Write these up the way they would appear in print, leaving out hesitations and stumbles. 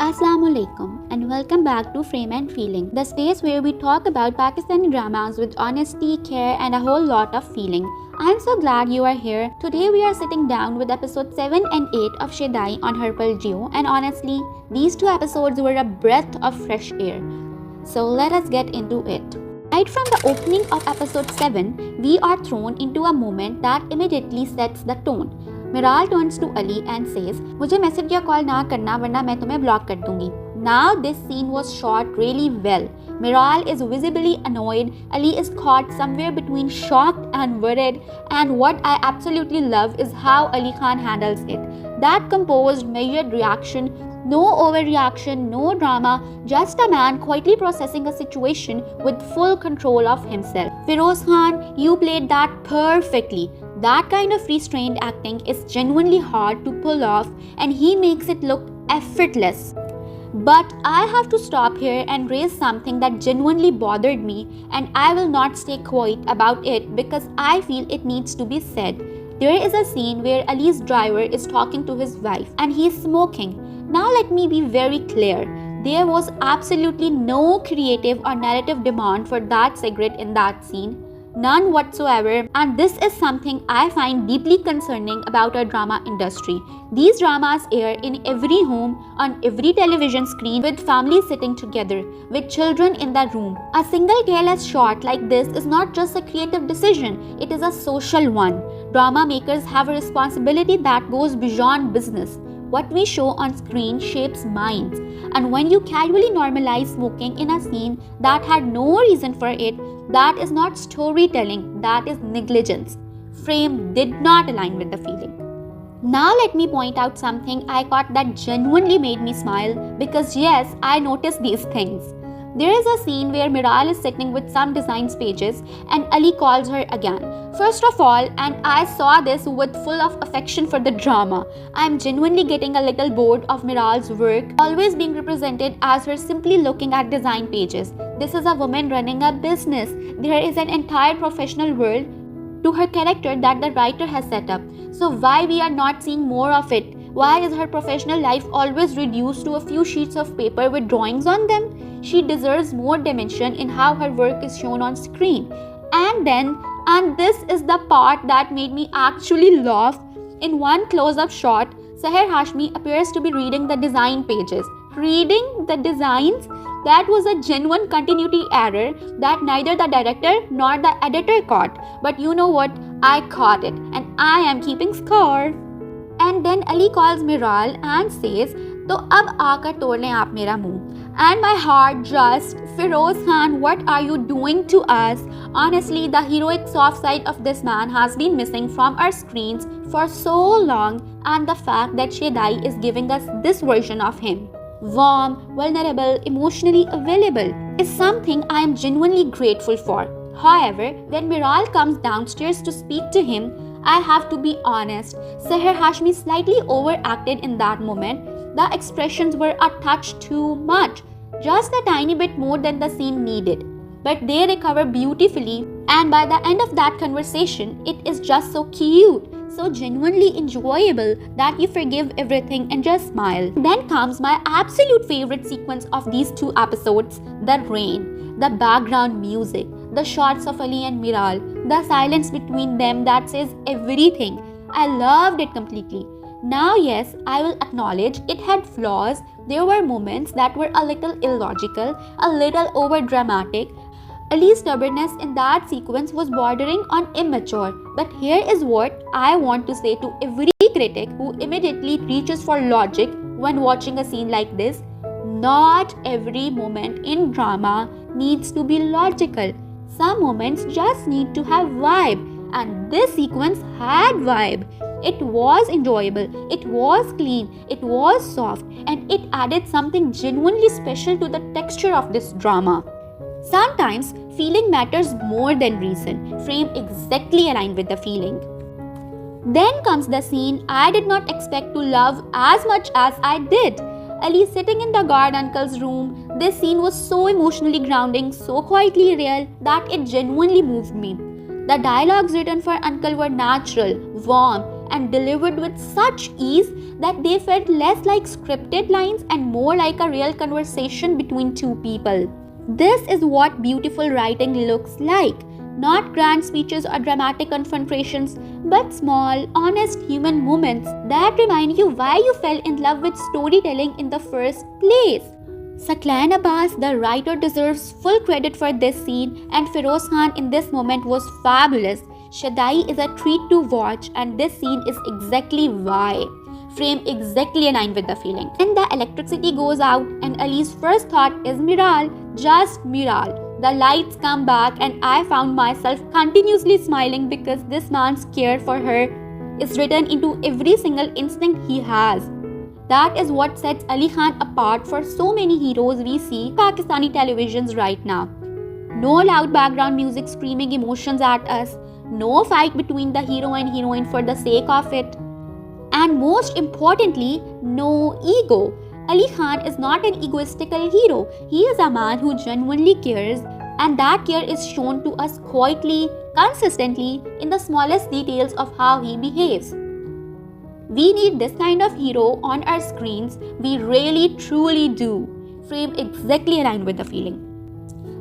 Assalamu alaikum and welcome back to Frame and Feeling, the space where we talk about Pakistani dramas with honesty, care and a whole lot of feeling. I'm so glad you are here. Today we are sitting down with episode 7 and 8 of Shaidai on Har Pal Geo, and honestly, these two episodes were a breath of fresh air. So let us get into it. Right from the opening of episode 7, we are thrown into a moment that immediately sets the tone. Miraal turns to Ali and says, "मुझे message या call ना करना वरना मैं तुम्हें block कर दूंगी." Now this scene was shot really well. Miraal is visibly annoyed, Ali is caught somewhere between shocked and worried, and what I absolutely love is how Ali Khan handles it. That composed, measured reaction, no overreaction, no drama, just a man quietly processing a situation with full control of himself. Feroze Khan, you played that perfectly. That kind of restrained acting is genuinely hard to pull off, and he makes it look effortless. But I have to stop here and raise something that genuinely bothered me, and I will not stay quiet about it because I feel it needs to be said. There is a scene where Ali's driver is talking to his wife and he is smoking. Now let me be very clear. There was absolutely no creative or narrative demand for that cigarette in that scene. None whatsoever, and this is something I find deeply concerning about our drama industry. These dramas air in every home, on every television screen, with families sitting together, with children in the room. A single careless shot like this is not just a creative decision, it is a social one. Drama makers have a responsibility that goes beyond business. What we show on screen shapes minds, and when you casually normalize smoking in a scene that had no reason for it, that is not storytelling, that is negligence. Frame did not align with the feeling. Now let me point out something I caught that genuinely made me smile, because yes, I noticed these things. There is a scene where Miraal is sitting with some designs pages and Ali calls her again. First of all, and I saw this with full of affection for the drama, I am genuinely getting a little bored of Miraal's work always being represented as her simply looking at design pages. This is a woman running a business. There is an entire professional world to her character that the writer has set up. So why we are not seeing more of it? Why is her professional life always reduced to a few sheets of paper with drawings on them? She deserves more dimension in how her work is shown on screen. And this is the part that made me actually laugh. In one close-up shot, Sahar Hashmi appears to be reading the design pages. Reading the designs? That was a genuine continuity error that neither the director nor the editor caught. But you know what? I caught it, and I am keeping score. And then Ali calls Miraal and says, "तो अब आकर तोड़ लें आप मेरा मुंह." And my heart just, Feroze Khan, what are you doing to us? Honestly, the heroic soft side of this man has been missing from our screens for so long, and the fact that Shaidai is giving us this version of him, warm, vulnerable, emotionally available, is something I am genuinely grateful for. However, when Miraal comes downstairs to speak to him, I have to be honest, Sahar Hashmi slightly overacted in that moment. The expressions were a touch too much, just a tiny bit more than the scene needed. But they recover beautifully, and by the end of that conversation, it is just so cute, so genuinely enjoyable that you forgive everything and just smile. Then comes my absolute favorite sequence of these two episodes, the rain, the background music, the shots of Ali and Miraal, the silence between them that says everything. I loved it completely. Now yes, I will acknowledge it had flaws. There were moments that were a little illogical, a little over-dramatic. Ali's stubbornness in that sequence was bordering on immature. But here is what I want to say to every critic who immediately reaches for logic when watching a scene like this. Not every moment in drama needs to be logical. Some moments just need to have vibe, and this sequence had vibe. It was enjoyable, it was clean, it was soft, and it added something genuinely special to the texture of this drama. Sometimes feeling matters more than reason. Frame exactly aligned with the feeling. Then comes the scene I did not expect to love as much as I did. Ali sitting in the guard uncle's room. This scene was so emotionally grounding, so quietly real that it genuinely moved me. The dialogues written for Uncle were natural, warm, and delivered with such ease that they felt less like scripted lines and more like a real conversation between two people. This is what beautiful writing looks like. Not grand speeches or dramatic confrontations, but small, honest human moments that remind you why you fell in love with storytelling in the first place. Saqlain Abbas, the writer, deserves full credit for this scene, and Feroze Khan in this moment was fabulous. Shaidai is a treat to watch, and this scene is exactly why. Frame exactly aligned with the feeling. When the electricity goes out and Ali's first thought is Miraal, just Miraal. The lights come back and I found myself continuously smiling because this man's care for her is written into every single instinct he has. That is what sets Ali Khan apart for so many heroes we see Pakistani televisions right now. No loud background music screaming emotions at us, no fight between the hero and heroine for the sake of it, and most importantly, no ego. Ali Khan is not an egoistical hero. He is a man who genuinely cares, and that care is shown to us quietly, consistently, in the smallest details of how he behaves. We need this kind of hero on our screens. We really, truly do. Frame exactly aligned with the feeling.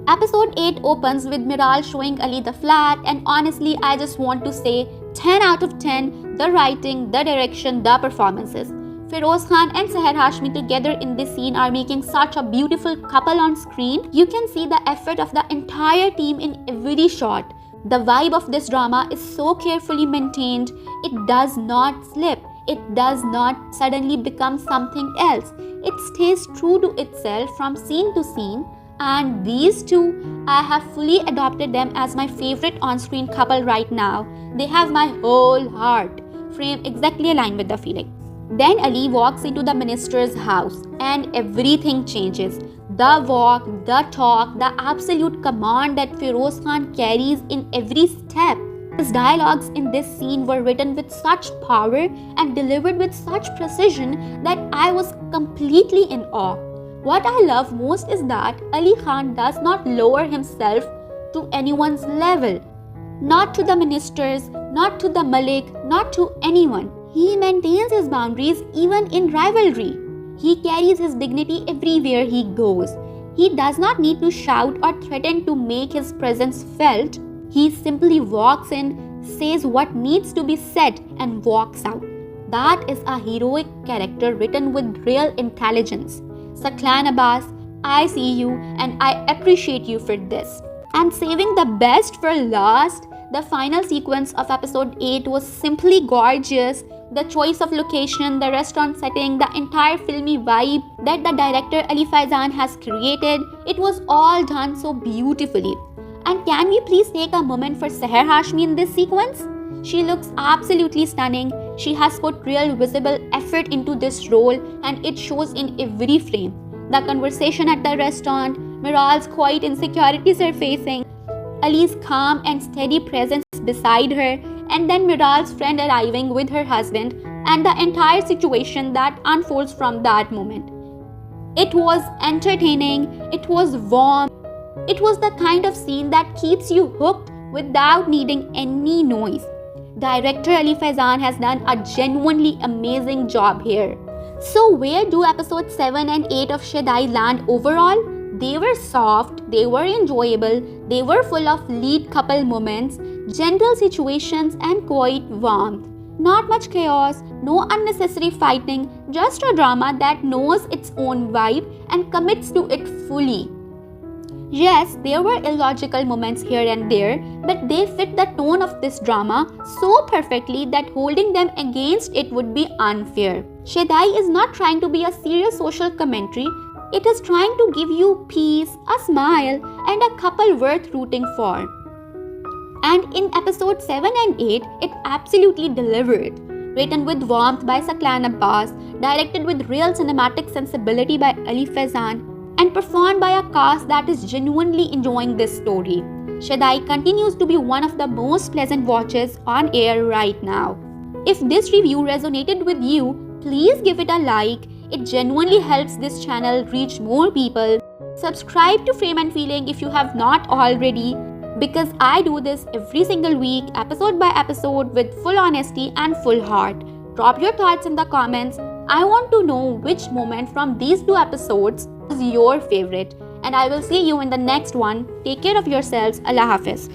Episode 8 opens with Miraal showing Ali the flat, and honestly, I just want to say 10 out of 10, the writing, the direction, the performances. Feroze Khan and Sahar Hashmi together in this scene are making such a beautiful couple on screen. You can see the effort of the entire team in every shot. The vibe of this drama is so carefully maintained. It does not slip. It does not suddenly become something else. It stays true to itself from scene to scene. And these two, I have fully adopted them as my favorite on-screen couple right now. They have my whole heart. Frame exactly aligned with the feeling. Then Ali walks into the minister's house and everything changes. The walk, the talk, the absolute command that Feroze Khan carries in every step. His dialogues in this scene were written with such power and delivered with such precision that I was completely in awe. What I love most is that Ali Khan does not lower himself to anyone's level. Not to the ministers, not to the Malik, not to anyone. He maintains his boundaries even in rivalry. He carries his dignity everywhere he goes. He does not need to shout or threaten to make his presence felt. He simply walks in, says what needs to be said, and walks out. That is a heroic character written with real intelligence. Saqlain Abbas, I see you and I appreciate you for this. And saving the best for last, the final sequence of episode 8 was simply gorgeous. The choice of location, the restaurant setting, the entire filmy vibe that the director Ali Faizan has created, it was all done so beautifully. And can we please take a moment for Sahar Hashmi in this sequence? She looks absolutely stunning. She has put real visible effort into this role and it shows in every frame. The conversation at the restaurant, Miraal's quiet insecurities surfacing, Ali's calm and steady presence beside her, and then Miraal's friend arriving with her husband and the entire situation that unfolds from that moment. It was entertaining, it was warm, it was the kind of scene that keeps you hooked without needing any noise. Director Ali Faizan has done a genuinely amazing job here. So where do episodes 7 and 8 of Shaidai land overall? They were soft, they were enjoyable, they were full of lead couple moments, gentle situations and quiet warmth. Not much chaos, no unnecessary fighting, just a drama that knows its own vibe and commits to it fully. Yes, there were illogical moments here and there, but they fit the tone of this drama so perfectly that holding them against it would be unfair. Shaidai is not trying to be a serious social commentary. It is trying to give you peace, a smile, and a couple worth rooting for. And in episodes 7 and 8, it absolutely delivered. Written with warmth by Saqlain Abbas, directed with real cinematic sensibility by Ali Faizan, and performed by a cast that is genuinely enjoying this story. Shaidai continues to be one of the most pleasant watches on air right now. If this review resonated with you, please give it a like. It genuinely helps this channel reach more people. Subscribe to Frame and Feeling if you have not already. because I do this every single week, episode by episode, with full honesty and full heart. Drop your thoughts in the comments. I want to know which moment from these 2 episodes is your favorite. And I will see you in the next one. Take care of yourselves. Allah Hafiz.